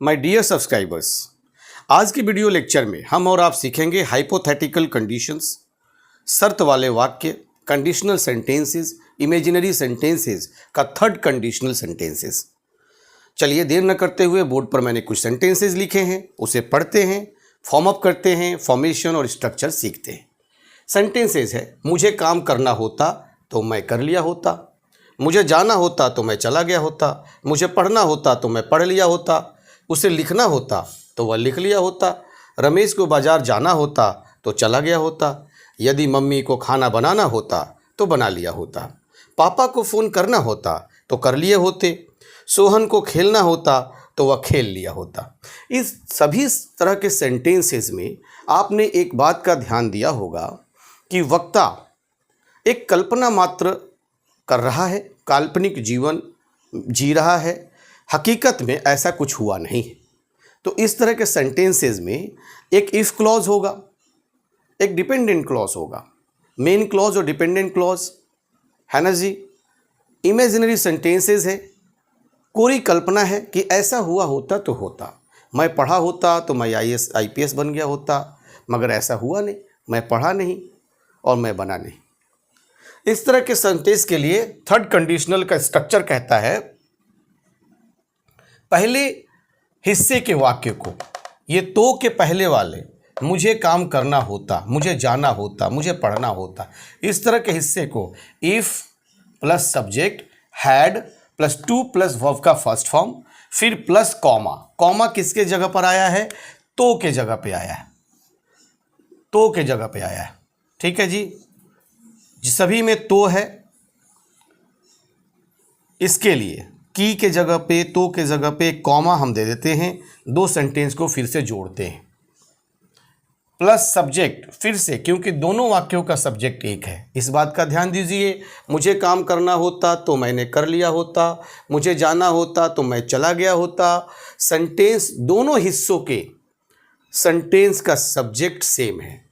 My dear subscribers, आज की video lecture में हम और आप सीखेंगे हाइपोथेटिकल कंडीशंस, शर्त वाले वाक्य, कंडीशनल सेंटेंसेस, इमेजिनरी सेंटेंसेस का थर्ड कंडीशनल सेंटेंसेस। चलिए देर न करते हुए बोर्ड पर मैंने कुछ सेंटेंसेस लिखे हैं, उसे पढ़ते हैं, फॉर्म अप करते हैं, फॉर्मेशन और स्ट्रक्चर सीखते हैं। सेंटेंसेस है, मुझे काम करना होता तो मैं कर लिया होता, मुझे जाना होता तो मैं चला गया होता, मुझे पढ़ना होता तो मैं पढ़ लिया होता, उसे लिखना होता तो वह लिख लिया होता, रमेश को बाजार जाना होता तो चला गया होता, यदि मम्मी को खाना बनाना होता तो बना लिया होता, पापा को फ़ोन करना होता तो कर लिए होते, सोहन को खेलना होता तो वह खेल लिया होता। इस सभी तरह के सेंटेंसेस में आपने एक बात का ध्यान दिया होगा कि वक्ता एक कल्पना मात्र कर रहा है, काल्पनिक जीवन जी रहा है, हकीकत में ऐसा कुछ हुआ नहीं है। तो इस तरह के सेंटेंसेस में एक इफ़ क्लॉज होगा, एक डिपेंडेंट क्लॉज होगा, मेन क्लॉज और डिपेंडेंट क्लॉज है ना जी। इमेजिनरी सेंटेंसेस है, कोरी कल्पना है कि ऐसा हुआ होता तो होता, मैं पढ़ा होता तो मैं IAS IPS बन गया होता, मगर ऐसा हुआ नहीं, मैं पढ़ा नहीं और मैं बना नहीं। इस तरह के सेंटेंस के लिए थर्ड कंडीशनल का स्ट्रक्चर कहता है, पहले हिस्से के वाक्य को, ये तो के पहले वाले, मुझे काम करना होता, मुझे जाना होता, मुझे पढ़ना होता, इस तरह के हिस्से को if plus subject had plus two plus verb का फर्स्ट फॉर्म, फिर प्लस कॉमा। कॉमा किसके जगह पर आया है? तो के जगह पे आया है, तो के जगह पे आया है। ठीक है जी, सभी में तो है, इसके लिए की के जगह पे, तो के जगह पे कॉमा हम दे देते हैं, दो सेंटेंस को फिर से जोड़ते हैं, प्लस सब्जेक्ट फिर से, क्योंकि दोनों वाक्यों का सब्जेक्ट एक है। इस बात का ध्यान दीजिए, मुझे काम करना होता तो मैंने कर लिया होता, मुझे जाना होता तो मैं चला गया होता। सेंटेंस दोनों हिस्सों के सेंटेंस का सब्जेक्ट सेम है,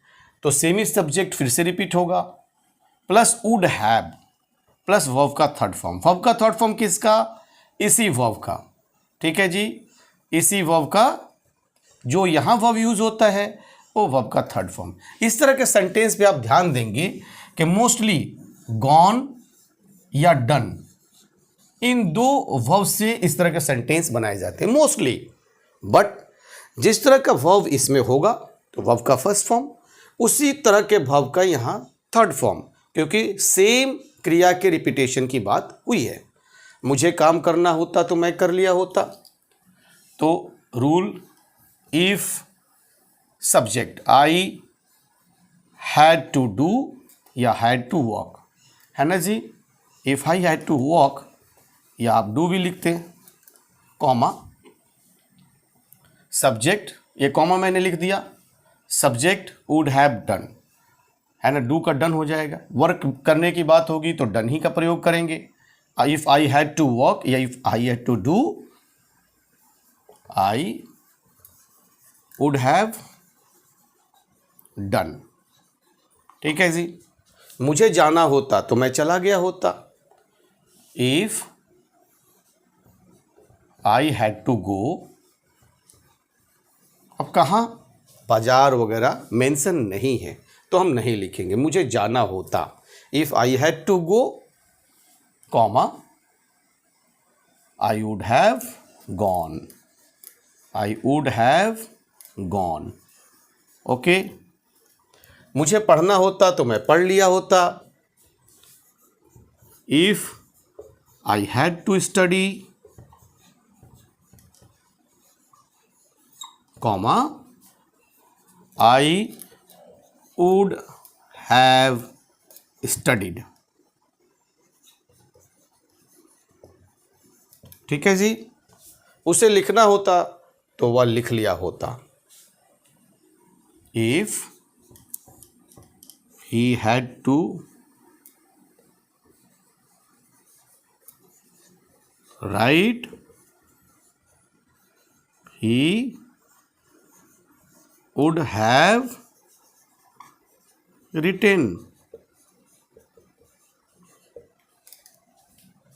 तो सेमी सब्जेक्ट फिर से रिपीट होगा, plus would have plus verb का थर्ड फॉर्म। वर्ब का थर्ड फॉर्म किसका? इसी वर्ब का। ठीक है जी, इसी वर्ब का, जो यहाँ वर्ब यूज होता है वो वर्ब का थर्ड फॉर्म। इस तरह के सेंटेंस पे आप ध्यान देंगे कि मोस्टली गॉन या डन, इन दो वर्ब से इस तरह के सेंटेंस बनाए जाते हैं मोस्टली। बट जिस तरह का वर्ब इसमें होगा तो वर्ब का फर्स्ट फॉर्म, उसी तरह के वर्ब का यहाँ थर्ड फॉर्म, क्योंकि सेम क्रिया के रिपीटेशन की बात हुई है। मुझे काम करना होता तो मैं कर लिया होता, तो rule if subject I had to do या हैड टू वॉक, है ना जी। If I had to walk, या आप डू भी लिखते हैं, कॉमा सब्जेक्ट, ये कॉमा मैंने लिख दिया, सब्जेक्ट वुड हैव डन, है ना, डू का डन हो जाएगा। वर्क करने की बात होगी तो डन ही का प्रयोग करेंगे। If I had to walk या if I had to do, I would have done. ठीक है जी। मुझे जाना होता तो मैं चला गया होता, if I had to go. अब कहाँ बाजार वगैरह मेंशन नहीं है तो हम नहीं लिखेंगे, मुझे जाना होता, if I had to go, comma I would have gone, I would have gone. Okay, मुझे पढ़ना होता तो मैं पढ़ लिया होता, if I had to study, comma I would have studied. ठीक है जी। उसे लिखना होता तो वह लिख लिया होता, if he had to write, he would have written.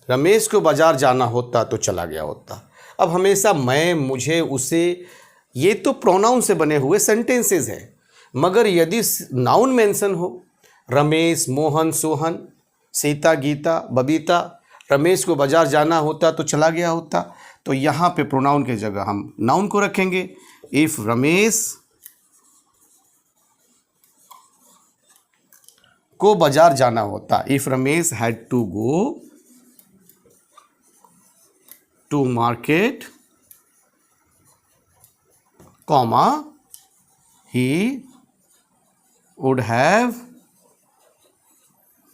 Ramesh को बाजार जाना होता तो चला गया होता। अब हमेशा मैं, मुझे, उसे, ये तो प्रोनाउन से बने हुए सेंटेंसेस हैं। मगर यदि नाउन मेंशन हो, रमेश, मोहन, सोहन, सीता, गीता, बबीता, रमेश को बाजार जाना होता तो चला गया होता, तो यहाँ पे प्रोनाउन की जगह हम नाउन को रखेंगे। इफ रमेश को बाजार जाना होता, if Ramesh had to go to market, comma, he would have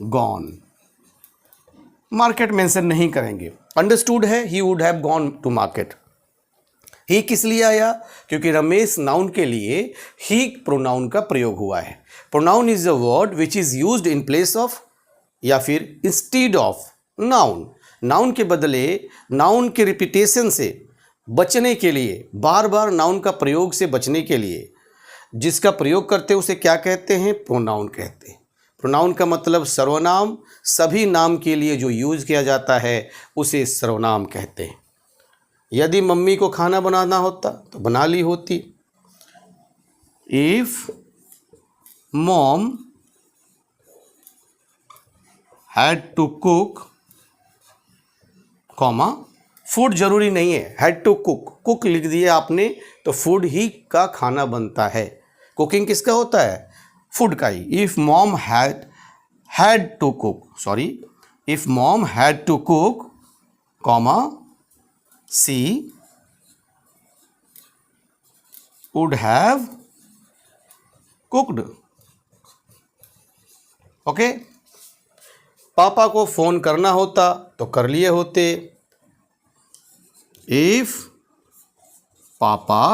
gone. Market mention नहीं करेंगे, अंडरस्टूड है, he would have gone to market. He किस लिए आया? क्योंकि रमेश नाउन के लिए ही प्रोनाउन का प्रयोग हुआ है। Pronoun is a word which is used in place of या फिर इंस्टीड ऑफ नाउन। नाउन के बदले नाउन के रिपीटेशन से बचने के लिए, बार बार नाउन का प्रयोग से बचने के लिए जिसका प्रयोग करते हैं उसे क्या कहते हैं? प्रोनाउन कहते हैं। प्रोनाउन का मतलब सर्वनाम, सभी नाम के लिए जो यूज किया जाता है उसे सर्वनाम कहते हैं। यदि मम्मी को खाना बनाना होता तो बना ली होती। If mom had to cook, comma, food जरूरी नहीं है, हैड टू कुक, कुक लिख दिया आपने तो फूड ही का खाना बनता है। कुकिंग किसका होता है? फूड का ही। If mom had to cook, sorry, if mom had to cook, comma, she would have cooked. Okay. पापा को फोन करना होता तो कर लिए होते। If papa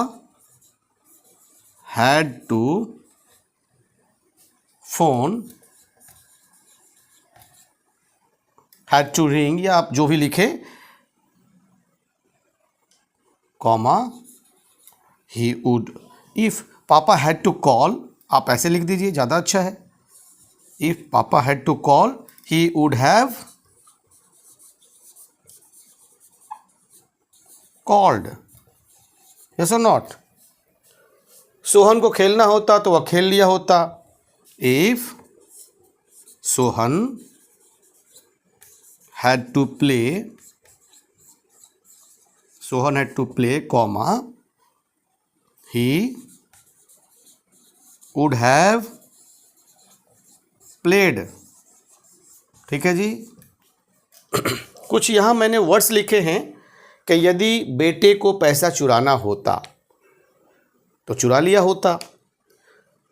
had to phone, had to ring, या आप जो भी लिखे, comma, he would. If papa had to call, आप ऐसे लिख दीजिए, ज़्यादा अच्छा है। If papa had to call, he would have called. Yes or not? Sohan को खेलना होता तो वह खेल लिया होता। If Sohan had to play, Sohan had to play, comma, he would have played. ठीक है जी। कुछ यहाँ मैंने वर्ड्स लिखे हैं कि यदि बेटे को पैसा चुराना होता तो चुरा लिया होता,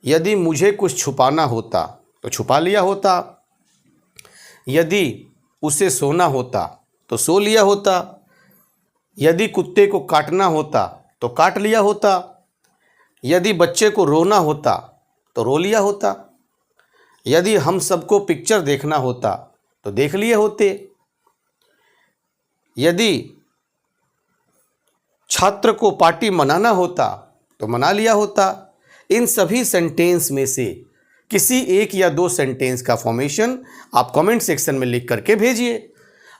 यदि मुझे कुछ छुपाना होता तो छुपा लिया होता, यदि उसे सोना होता तो सो लिया होता, यदि कुत्ते को काटना होता तो काट लिया होता, यदि बच्चे को रोना होता तो रो लिया होता, यदि हम सबको पिक्चर देखना होता तो देख लिए होते, यदि छात्र को पार्टी मनाना होता तो मना लिया होता। इन सभी सेंटेंस में से किसी एक या दो सेंटेंस का फॉर्मेशन आप कमेंट सेक्शन में लिख करके भेजिए।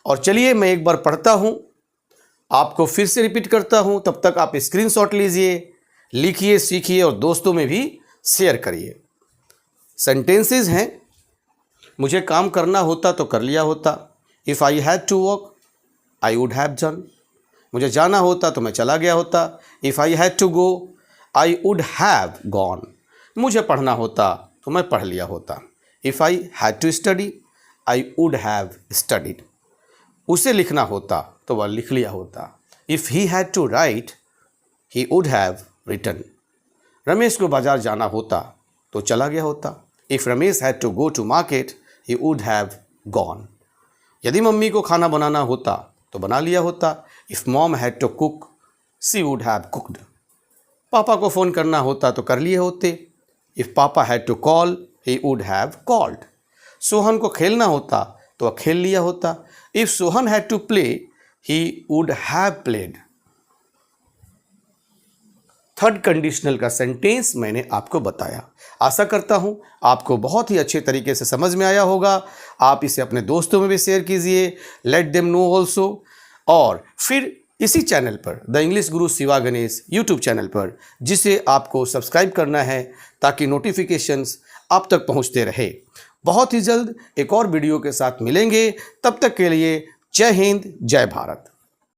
और चलिए मैं एक बार पढ़ता हूं, आपको फिर से रिपीट करता हूं, तब तक आप स्क्रीनशॉट लीजिए, लिखिए, सीखिए और दोस्तों में भी शेयर करिए। सेंटेंसेस हैं, मुझे काम करना होता तो कर लिया होता। If I had to work I would have done. मुझे जाना होता तो मैं चला गया होता। If I had to go I would have gone. मुझे पढ़ना होता तो मैं पढ़ लिया होता। If I had to study I would have studied. उसे लिखना होता तो वह लिख लिया होता। If he had to write he would have written. Ramesh को बाजार जाना होता तो चला गया होता। If Ramesh had to go to market he would have gone. यदि मम्मी को खाना बनाना होता तो बना लिया होता। If mom had to cook she would have cooked. पापा को फ़ोन करना होता तो कर लिए होते। If papa had to call he would have called. Sohan को खेलना होता तो वह खेल लिया होता। If Sohan had to play he would have played. Third conditional का सेंटेंस मैंने आपको बताया। आशा करता हूं आपको बहुत ही अच्छे तरीके से समझ में आया होगा। आप इसे अपने दोस्तों में भी शेयर कीजिए, लेट देम नो ऑल्सो। और फिर इसी चैनल पर the English Guru Shiva Ganesh YouTube channel पर, जिसे आपको सब्सक्राइब करना है ताकि नोटिफिकेशंस आप तक पहुंचते रहे। बहुत ही जल्द एक और वीडियो के साथ मिलेंगे, तब तक के लिए जय हिंद, जय भारत।